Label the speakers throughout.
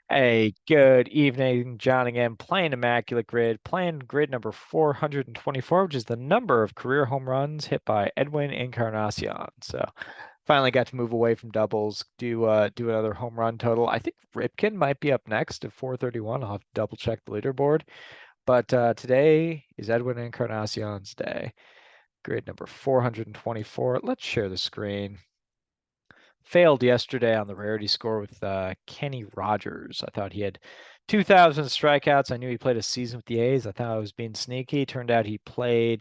Speaker 1: Hey, good evening, John again, playing Immaculate Grid, playing grid number 424, which is the number of career home runs hit by Edwin Encarnacion. So finally got to move away from doubles, do another home run total. I think Ripken might be up next at 431. I'll have to double check the leaderboard. But today is Edwin Encarnacion's day. Grid number 424. Let's share the screen. Failed yesterday on the Rarity score with Kenny Rogers. I thought he had 2,000 strikeouts. I knew he played a season with the A's. I thought I was being sneaky. Turned out he did play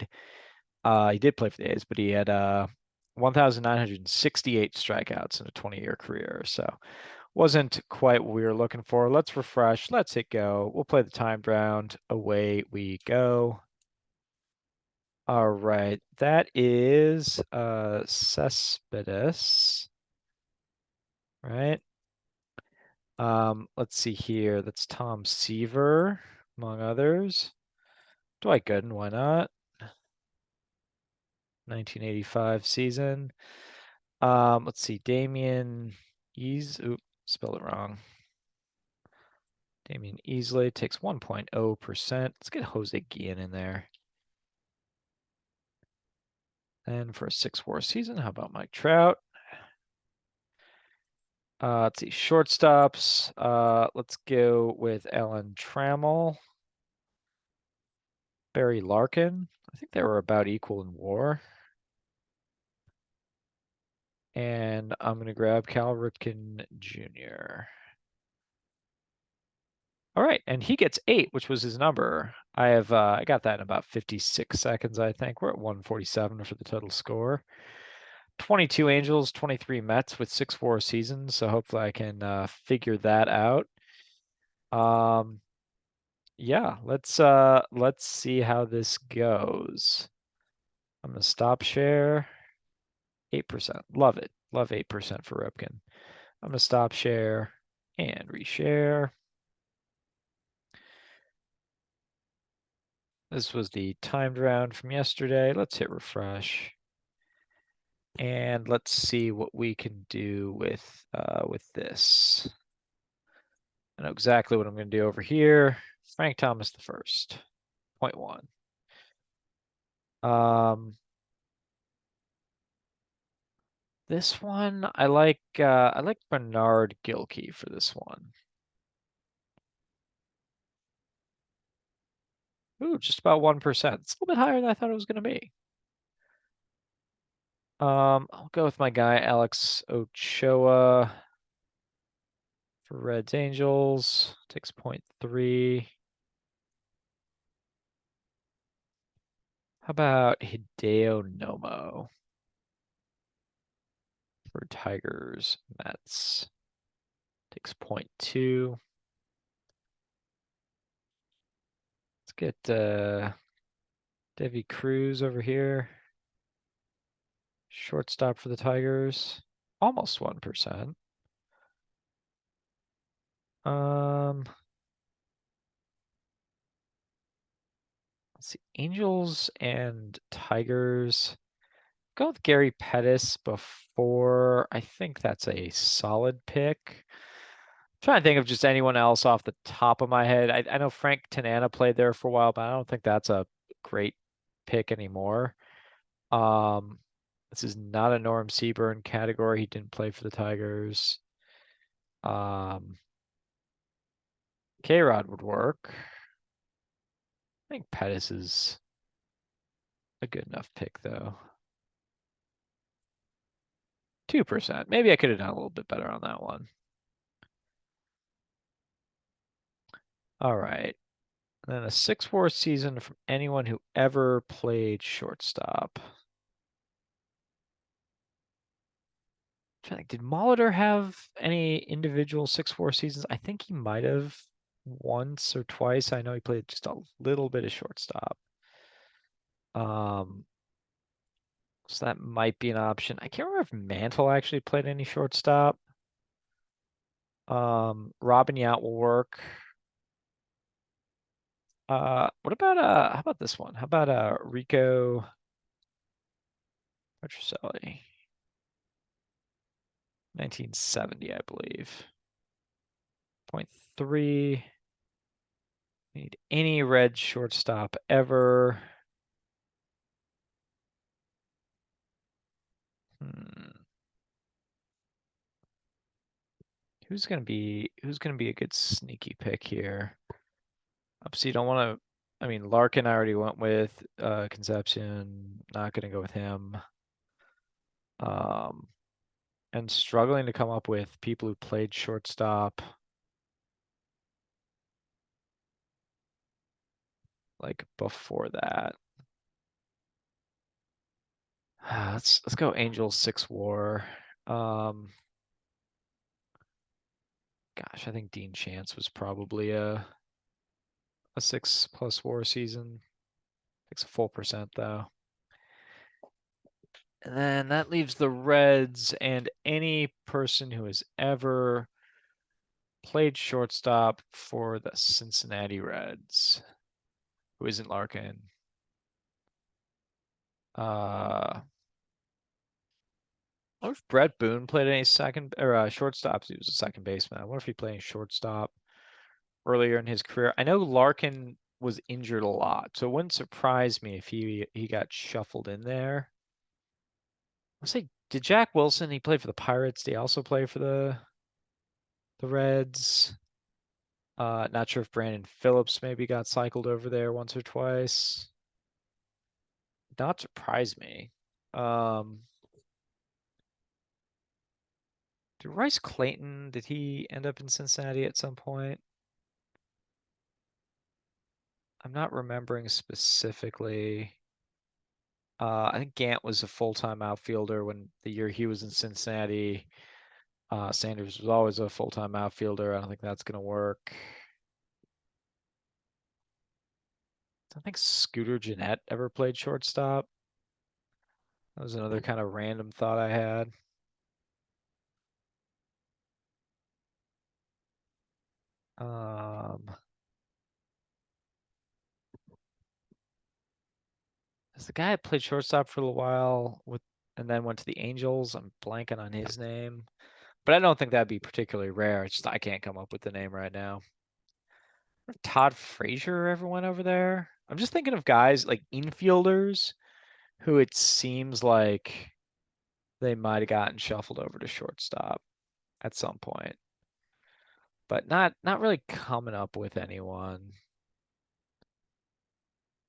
Speaker 1: for the A's, but he had 1,968 strikeouts in a 20-year career. So wasn't quite what we were looking for. Let's refresh. Let's hit go. We'll play the timed round. Away we go. All right. That is Cespedes, right? Let's see here. That's Tom Seaver, among others. Dwight Gooden, why not? 1985 season. Let's see. Damian spelled it wrong. Damian Easley takes 1.0%. Let's get Jose Guillen in there. And for a 6-4 season, how about Mike Trout? Let's see. Shortstops. Let's go with Alan Trammell. Barry Larkin. I think they were about equal in WAR. And I'm going to grab Cal Ripken Jr. All right, and he gets 8, which was his number. I got that in about 56 seconds, I think. We're at 147 for the total score. 22 Angels, 23 Mets with 6-4 seasons, so hopefully I can figure that out. Yeah, let's see how this goes. I'm gonna stop share. 8%. Love it. Love 8% for Ripken. I'm gonna stop share and reshare. This was the timed round from yesterday. Let's hit refresh. And let's see what we can do with this. I know exactly what I'm going to do over here. Frank Thomas the first, 0.1. This one I like Bernard Gilkey for this one. Ooh, just about 1%. It's a little bit higher than I thought it was going to be. I'll go with my guy Alex Ochoa for Reds Angels. Takes 0.3. How about Hideo Nomo for Tigers Mets? Takes 0.2. Let's get Devi Cruz over here. Shortstop for the Tigers. Almost 1%. Let's see. Angels and Tigers. Go with Gary Pettis before. I think that's a solid pick. Trying to think of just anyone else off the top of my head. I know Frank Tanana played there for a while, but I don't think that's a great pick anymore. This is not a Norm Seaburn category. He didn't play for the Tigers. K-Rod would work. I think Pettis is a good enough pick, though. 2%. Maybe I could have done a little bit better on that one. All right. And then a 6-4 season from anyone who ever played shortstop. Did Molitor have any individual 6-4 seasons? I think he might have once or twice. I know he played just a little bit of shortstop. So that might be an option. I can't remember if Mantle actually played any shortstop. Robin Yount will work. What about how about this one? How about Rico Petrocelli? 1970, I believe. 0.3. Need any red shortstop ever. Who's gonna be a good sneaky pick here? Obviously, you don't want to. I mean, Larkin I already went with. Concepcion, not gonna go with him. Um, and struggling to come up with people who played shortstop like before that. Let's go Angels 6 WAR. Gosh, I think Dean Chance was probably a 6+ WAR season. Takes a full percent though. And then that leaves the Reds and any person who has ever played shortstop for the Cincinnati Reds, who isn't Larkin. I wonder if Brett Boone played any second or shortstops. He was a second baseman. I wonder if he played any shortstop earlier in his career. I know Larkin was injured a lot, so it wouldn't surprise me if he got shuffled in there. Let's say, did Jack Wilson? He played for the Pirates. Did he also play for the Reds? Not sure if Brandon Phillips maybe got cycled over there once or twice. Not surprise me. Did Rice Clayton, did he end up in Cincinnati at some point? I'm not remembering specifically. I think Gant was a full-time outfielder when the year he was in Cincinnati. Sanders was always a full-time outfielder. I don't think that's going to work. I don't think Scooter Gennett ever played shortstop. That was another kind of random thought I had. As the guy that played shortstop for a little while and then went to the Angels. I'm blanking on his name, but I don't think that'd be particularly rare. It's just I can't come up with the name right now. Todd Frazier ever went over there? I'm just thinking of guys like infielders who it seems like they might have gotten shuffled over to shortstop at some point, but not really coming up with anyone.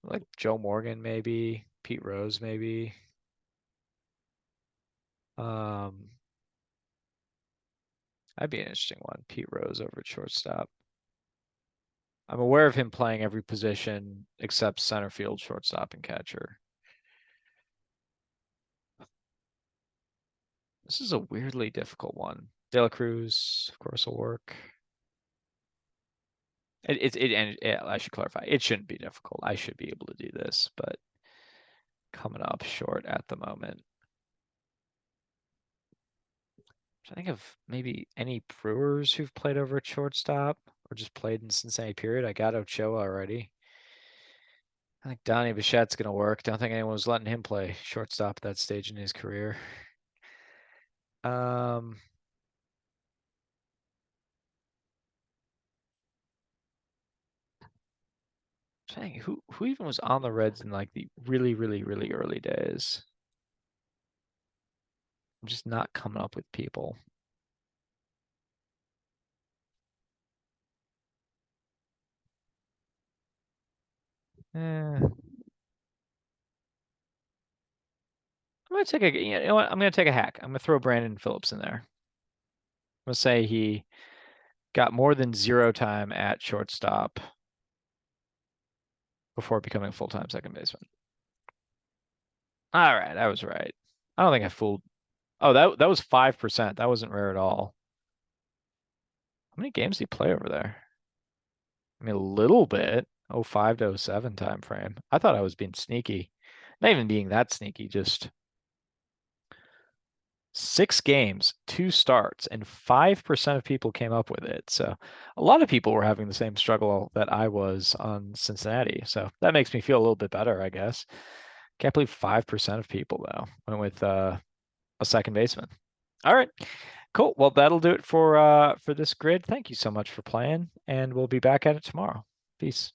Speaker 1: Like Joe Morgan, maybe Pete Rose, maybe. That'd be an interesting one. Pete Rose over at shortstop. I'm aware of him playing every position except center field, shortstop, and catcher. This is a weirdly difficult one. De La Cruz, of course, will work. I should clarify. It shouldn't be difficult. I should be able to do this, but coming up short at the moment. I think of maybe any Brewers who've played over at shortstop or just played in Cincinnati period. I got Ochoa already. I think Donnie Bichette's going to work. Don't think anyone was letting him play shortstop at that stage in his career. Dang, who even was on the Reds in like the really, really, really early days? I'm just not coming up with people. I'm gonna take you know what? I'm gonna take a hack. I'm gonna throw Brandon Phillips in there. I'm gonna say he got more than 0 time at shortstop before becoming a full-time second baseman. All right, I was right. I don't think I fooled. Oh, that was 5%. That wasn't rare at all. How many games did he play over there? I mean, a little bit. 05 to 07 time frame. I thought I was being sneaky. Not even being that sneaky, just 6 games, 2 starts, and 5% of people came up with it. So a lot of people were having the same struggle that I was on Cincinnati. So that makes me feel a little bit better, I guess. Can't believe 5% of people, though, went with a second baseman. All right. Cool. Well, that'll do it for this grid. Thank you so much for playing, and we'll be back at it tomorrow. Peace.